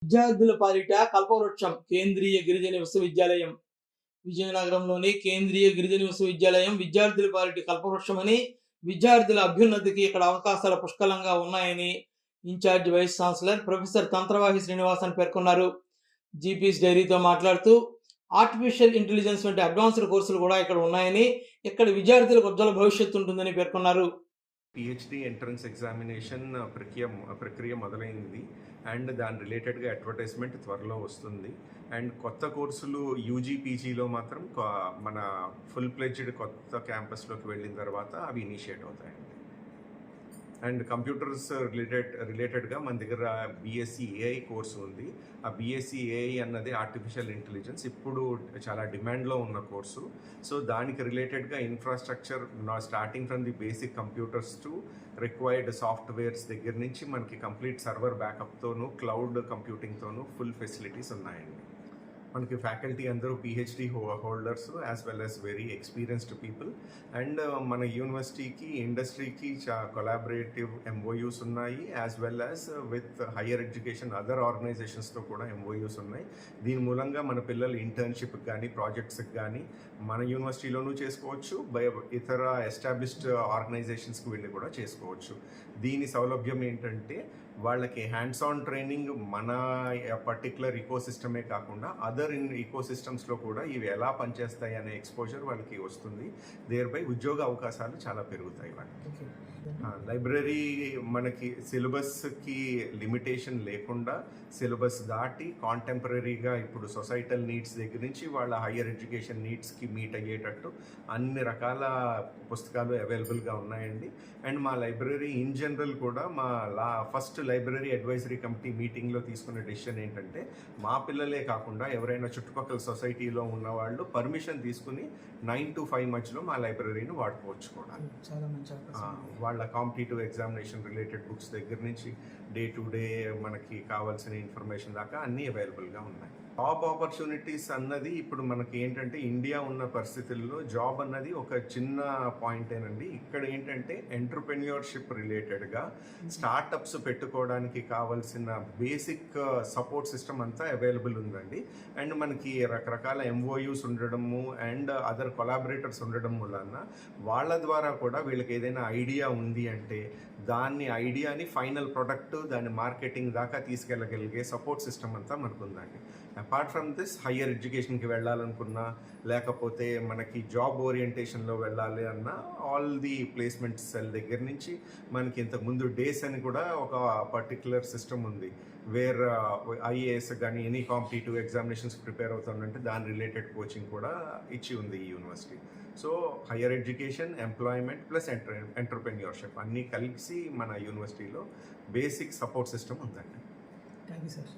విద్యార్థుల పాలిట కల్పవృక్షం కేంద్రీయ గిరిజన విశ్వవిద్యాలయం. విజయనగరంలోని కేంద్రీయ గిరిజన విశ్వవిద్యాలయం విద్యార్థుల పాలిట కల్పవృక్షమని, విద్యార్థుల అభ్యున్నతికి ఇక్కడ అవకాశాలు పుష్కలంగా ఉన్నాయని incharge vice chancellor professor Tantravahi Srinivasan పేర్కొన్నారు. జీపీఎస్ డైరీతో మాట్లాడుతూ ఆర్టిఫిషియల్ ఇంటెలిజెన్స్ వంటి అడ్వాన్స్డ్ కోర్సులు కూడా ఇక్కడ ఉన్నాయని, ఇక్కడ విద్యార్థులకు ఉజ్వల భవిష్యత్తు ఉంటుందని పేర్కొన్నారు. పిహెచ్డి ఎంట్రన్స్ ఎగ్జామినేషన్ ప్రక్రియ మొదలైంది అండ్ దాని రిలేటెడ్గా అడ్వర్టైజ్మెంట్ త్వరలో వస్తుంది. అండ్ కొత్త కోర్సులు యూజీ పీజీలో మాత్రం మన ఫుల్ ప్లెడ్జ్డ్ కొత్త క్యాంపస్లోకి వెళ్ళిన తర్వాత అవి ఇనిషియేట్ అవుతాయండి. అండ్ కంప్యూటర్స్ రిలేటెడ్గా మన దగ్గర బీఎస్సీ ఏఐ కోర్సు ఉంది. ఆ బీఎస్సీ ఏఐ అన్నది ఆర్టిఫిషియల్ ఇంటెలిజెన్స్ ఇప్పుడు చాలా డిమాండ్లో ఉన్న కోర్సు. సో దానికి రిలేటెడ్గా infrastructure starting from the basic computers to required softwares దగ్గర నుంచి మనకి కంప్లీట్ సర్వర్ బ్యాకప్తోనూ క్లౌడ్ కంప్యూటింగ్తోనూ ఫుల్ ఫెసిలిటీస్ ఉన్నాయండి. మనకి ఫ్యాకల్టీ అందరూ PhD holders as well as very experienced people. And మన యూనివర్సిటీకి ఇండస్ట్రీకి కొలాబరేటివ్ ఎంఓయూస్ ఉన్నాయి, as well as with higher education other ఆర్గనైజేషన్స్తో కూడా ఎంఓయూస్ ఉన్నాయి. దీని మూలంగా మన పిల్లలు ఇంటర్న్షిప్కి కానీ ప్రాజెక్ట్స్కి కానీ మన యూనివర్సిటీలోనూ చేసుకోవచ్చు, ఇతర ఎస్టాబ్లిష్డ్ ఆర్గనైజేషన్స్కి వెళ్ళి కూడా చేసుకోవచ్చు. దీని సౌలభ్యం ఏంటంటే వాళ్ళకి హ్యాండ్స్ ఆన్ ట్రైనింగ్ మన పర్టికులర్ ఈకోసిస్టమే కాకుండా అదర్ ఈకోసిస్టమ్స్లో కూడా ఇవి ఎలా పనిచేస్తాయి అనే ఎక్స్పోజర్ వాళ్ళకి వస్తుంది. దేర్ బై ఉద్యోగ అవకాశాలు చాలా పెరుగుతాయి వాళ్ళకి. లైబ్రరీ మనకి సిలబస్కి లిమిటేషన్ లేకుండా సిలబస్ దాటి కాంటెంపరీగా ఇప్పుడు సొసైటల్ నీడ్స్ దగ్గర నుంచి వాళ్ళ హయ్యర్ ఎడ్యుకేషన్ నీడ్స్కి మీట్ అయ్యేటట్టు అన్ని రకాల పుస్తకాలు అవైలబుల్గా ఉన్నాయండి. అండ్ మా లైబ్రరీ ఇన్ జనరల్ కూడా మా ఫస్ట్ లైబ్రరీ అడ్వైజరీ కమిటీ మీటింగ్లో తీసుకున్న డెసిషన్ ఏంటంటే మా పిల్లలే కాకుండా ఎవరైనా చుట్టుపక్కల సొసైటీలో ఉన్న వాళ్ళు పర్మిషన్ తీసుకుని 9 to 5 మధ్యలో మా లైబ్రరీని వాడుకోవచ్చు కూడా. చాలా మంచి వాళ్ళ కాంపిటేటివ్ ఎగ్జామినేషన్ రిలేటెడ్ బుక్స్ దగ్గర నుంచి డే టు డే మనకి కావాల్సిన ఇన్ఫర్మేషన్ దాకా అన్నీ అవైలబుల్గా ఉన్నాయి. జాబ్ ఆపర్చునిటీస్ అన్నది ఇప్పుడు మనకి ఏంటంటే ఇండియా ఉన్న పరిస్థితుల్లో జాబ్ అన్నది ఒక చిన్న పాయింటేనండి. ఇక్కడ ఏంటంటే ఎంటర్‌ప్రెన్యూర్‌షిప్ రిలేటెడ్గా స్టార్టప్స్ పెట్టుకోవడానికి కావాల్సిన బేసిక్ సపోర్ట్ సిస్టమ్ అంతా అవైలబుల్ ఉందండి. అండ్ మనకి రకరకాల ఎంఓయూస్ ఉండడము అండ్ అదర్ కొలాబరేటర్స్ ఉండడం వలన వాళ్ళ ద్వారా కూడా వీళ్ళకి ఏదైనా ఐడియా ఉంది అంటే దాన్ని ఐడియాని ఫైనల్ ప్రొడక్ట్ దాని మార్కెటింగ్ దాకా తీసుకెళ్ళగలిగే సపోర్ట్ సిస్టమ్ అంతా మనకు ఉందండి. అపార్ట్ ఫ్రమ్ దిస్ హయ్యర్ ఎడ్యుకేషన్కి వెళ్ళాలనుకున్నా లేకపోతే మనకి జాబ్ ఓరియంటేషన్లో వెళ్ళాలి అన్నా ఆల్ ది ప్లేస్మెంట్ సెల్ దగ్గర నుంచి మనకి ఇంతకుముందు డేస్ అని కూడా ఒక పర్టిక్యులర్ సిస్టమ్ ఉంది వేర్ ఐఏఎస్ కానీ ఎనీ కాంపిటేటివ్ ఎగ్జామినేషన్స్ ప్రిపేర్ అవుతానంటే దాని రిలేటెడ్ కోచింగ్ కూడా ఇచ్చి ఉంది ఈ university. So higher education, employment plus entrepreneurship అన్నీ కలిసి మన యూనివర్సిటీలో బేసిక్ సపోర్ట్ సిస్టమ్ ఉందండి. Thank you sir.